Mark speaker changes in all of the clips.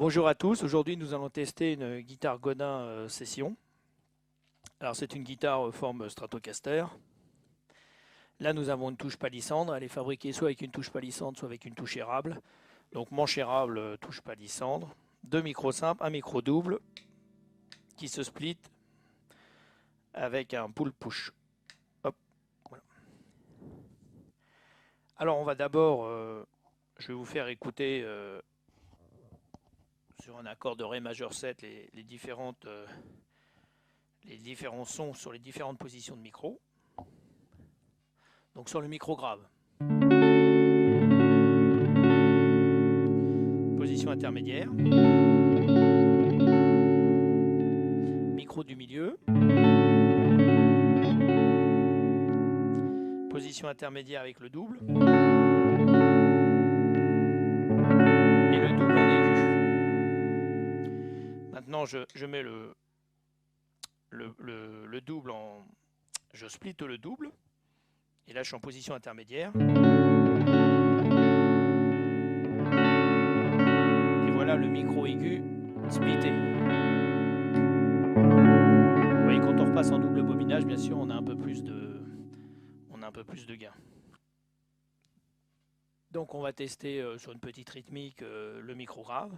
Speaker 1: Bonjour à tous, aujourd'hui nous allons tester une guitare Godin Session. Alors c'est une guitare forme Stratocaster. Là nous avons une touche palissandre, elle est fabriquée soit avec une touche palissandre soit avec une touche érable. Donc manche érable, touche palissandre. Deux micros simples, un micro double qui se split avec un pull push. Hop, voilà. Alors on va d'abord, je vais vous faire écouter sur un accord de Ré majeur 7 les différents sons sur les différentes positions de micro. Donc sur le micro grave. Position intermédiaire. Micro du milieu. Position intermédiaire avec le double. Et le double en aigu. Maintenant je mets le double en... Je split le double. Et là je suis en position intermédiaire. Et voilà le micro aigu splitté. Vous voyez, quand on repasse en double bobinage, bien sûr, on a un peu plus de gain. Donc on va tester sur une petite rythmique le micro grave.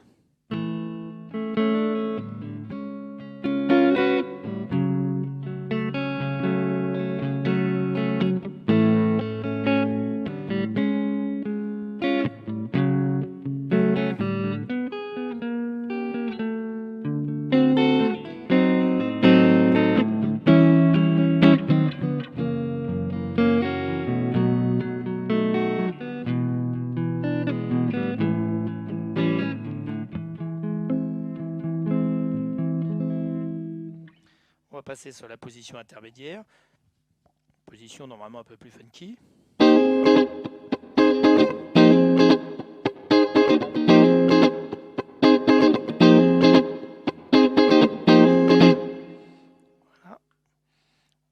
Speaker 1: On va passer sur la position intermédiaire, position normalement un peu plus funky. Voilà.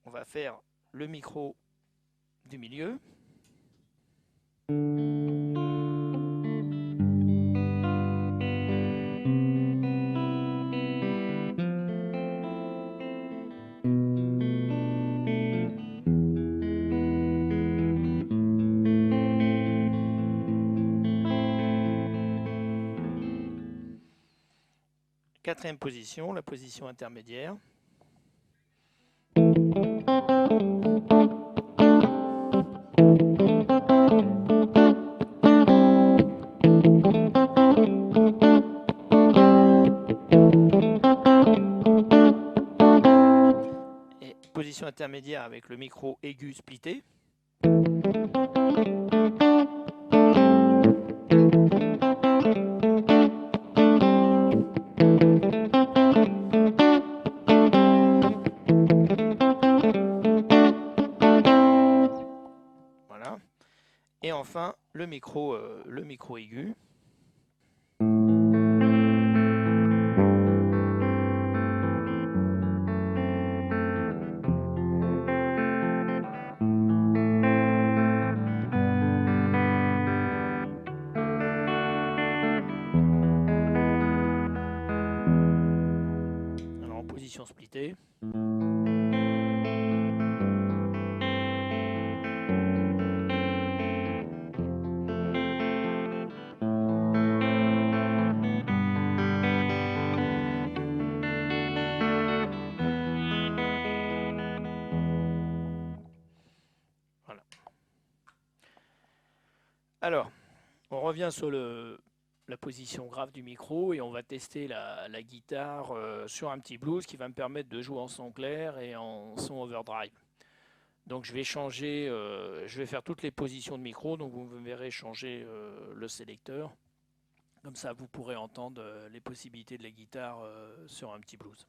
Speaker 1: On va faire le micro du milieu. Quatrième position, la position intermédiaire. Et position intermédiaire avec le micro aigu splitté. Et enfin, le micro aigu. Alors en position splittée. Alors, on revient sur la position grave du micro et on va tester la guitare sur un petit blues qui va me permettre de jouer en son clair et en son overdrive. Donc je vais changer, je vais faire toutes les positions de micro, donc vous me verrez changer le sélecteur. Comme ça vous pourrez entendre les possibilités de la guitare sur un petit blues.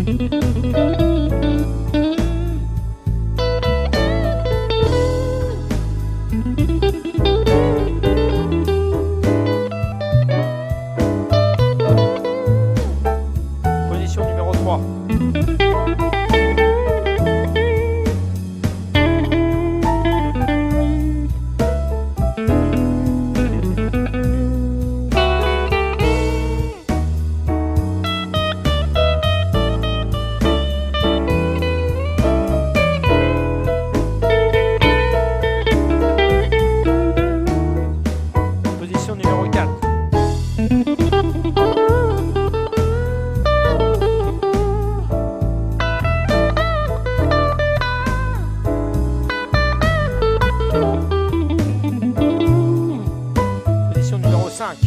Speaker 1: Position numéro 3. Position numéro 4. Position numéro 5.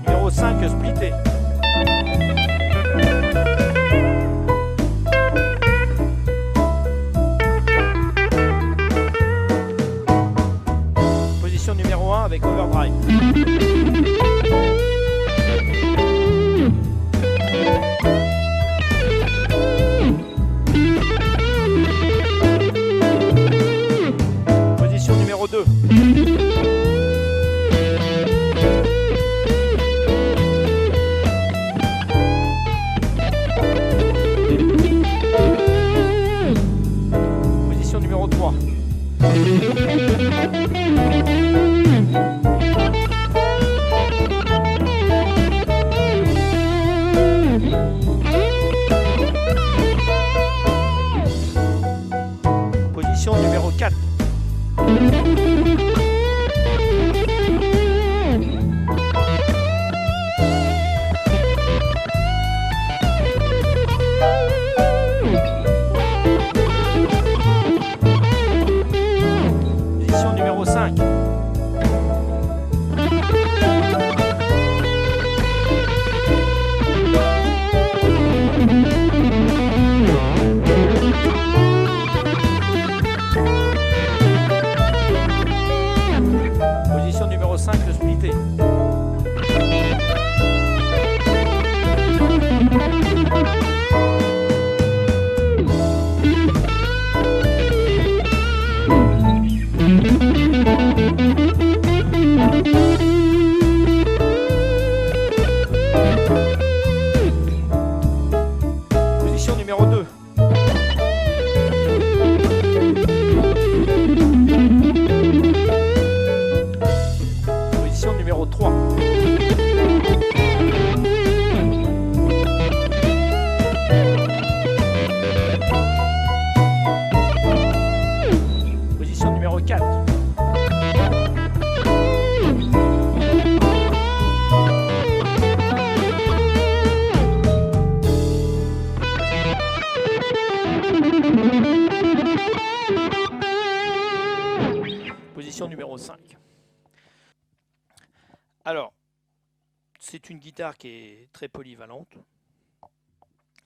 Speaker 1: Numéro 5 splitté. Position numéro 1 avec overdrive. Position numéro 2. Position numéro 3. Position numéro 4. Position numéro 5. Position numéro 5 de splitté. Position numéro 2. Position numéro 3. Position numéro 4. Position numéro 5. Alors, c'est une guitare qui est très polyvalente.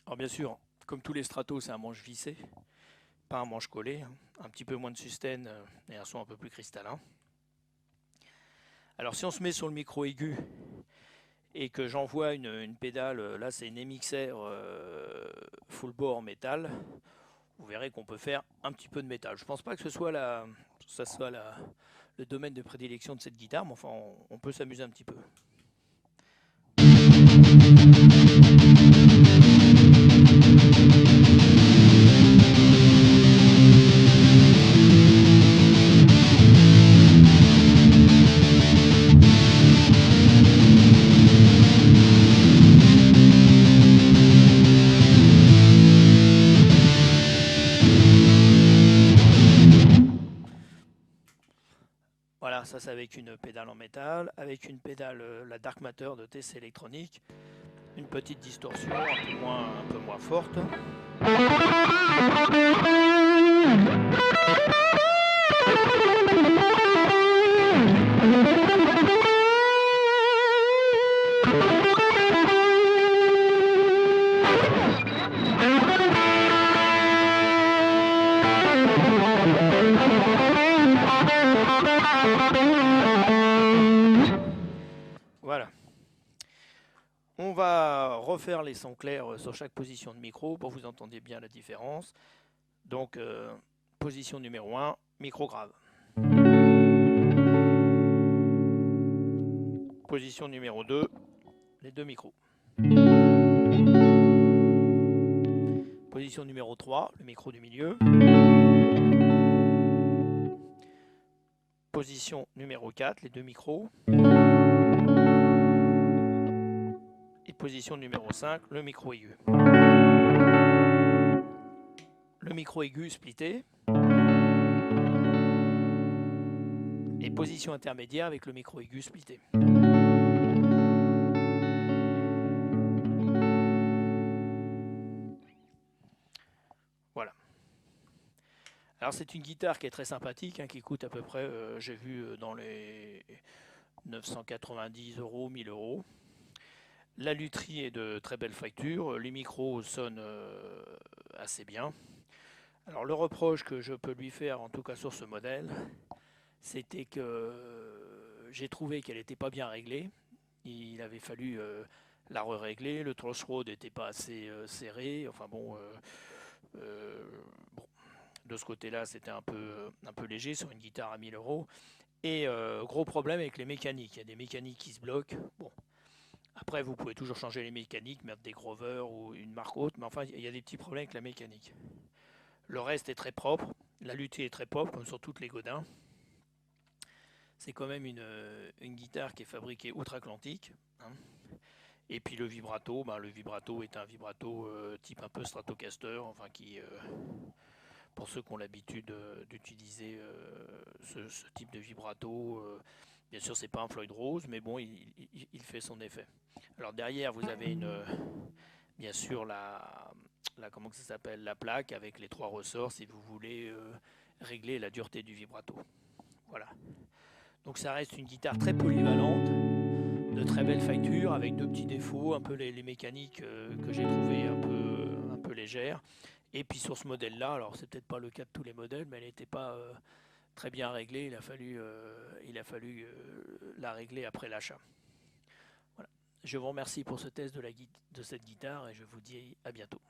Speaker 1: Alors bien sûr, comme tous les Stratos, c'est un manche vissé, pas un manche collé, hein. Un petit peu moins de sustain et un son un peu plus cristallin. Alors si on se met sur le micro aigu et que j'envoie une pédale, là c'est une MXR full bore en métal, vous verrez qu'on peut faire un petit peu de métal. Je ne pense pas que ce soit le domaine de prédilection de cette guitare, mais enfin on peut s'amuser un petit peu. Voilà, ça c'est avec une pédale en métal, avec une pédale, la Dark Matter de TC Electronic, une petite distorsion un peu moins forte. on va refaire les sons clairs sur chaque position de micro pour que vous entendiez bien la différence. Donc, position numéro 1, micro grave. Position numéro 2, les deux micros. Position numéro 3, le micro du milieu. Position numéro 4, les deux micros. Et position numéro 5, le micro aigu. Le micro aigu splitté. Et position intermédiaire avec le micro aigu splitté. Voilà. Alors c'est une guitare qui est très sympathique, hein, qui coûte à peu près, j'ai vu dans les 990 €, 1000 €. La lutherie est de très belle facture, les micros sonnent assez bien. Alors le reproche que je peux lui faire, en tout cas sur ce modèle, c'était que j'ai trouvé qu'elle n'était pas bien réglée. Il avait fallu la régler, le threshold n'était pas assez serré. Enfin bon, bon, de ce côté-là, c'était un peu léger sur une guitare à 1000 €. Et gros problème avec les mécaniques. Il y a des mécaniques qui se bloquent. Bon. Après, vous pouvez toujours changer les mécaniques, mettre des Grover ou une marque haute, mais enfin, il y a des petits problèmes avec la mécanique. Le reste est très propre. La lutherie est très propre, comme sur toutes les Godin. C'est quand même une guitare qui est fabriquée outre-Atlantique. Hein. Et puis le vibrato est un vibrato type un peu Stratocaster, enfin qui, pour ceux qui ont l'habitude d'utiliser ce type de vibrato, bien sûr c'est pas un Floyd Rose, mais bon il fait son effet. Alors derrière vous avez bien sûr comment ça s'appelle, la plaque avec les 3 ressorts si vous voulez régler la dureté du vibrato. Voilà. Donc ça reste une guitare très polyvalente, de très belle facture, avec 2 petits défauts, un peu les mécaniques que j'ai trouvées un peu légères. Et puis sur ce modèle-là, alors c'est peut-être pas le cas de tous les modèles, mais elle n'était pas très bien réglée. Il a fallu la régler après l'achat. Voilà. Je vous remercie pour ce test de cette guitare et je vous dis à bientôt.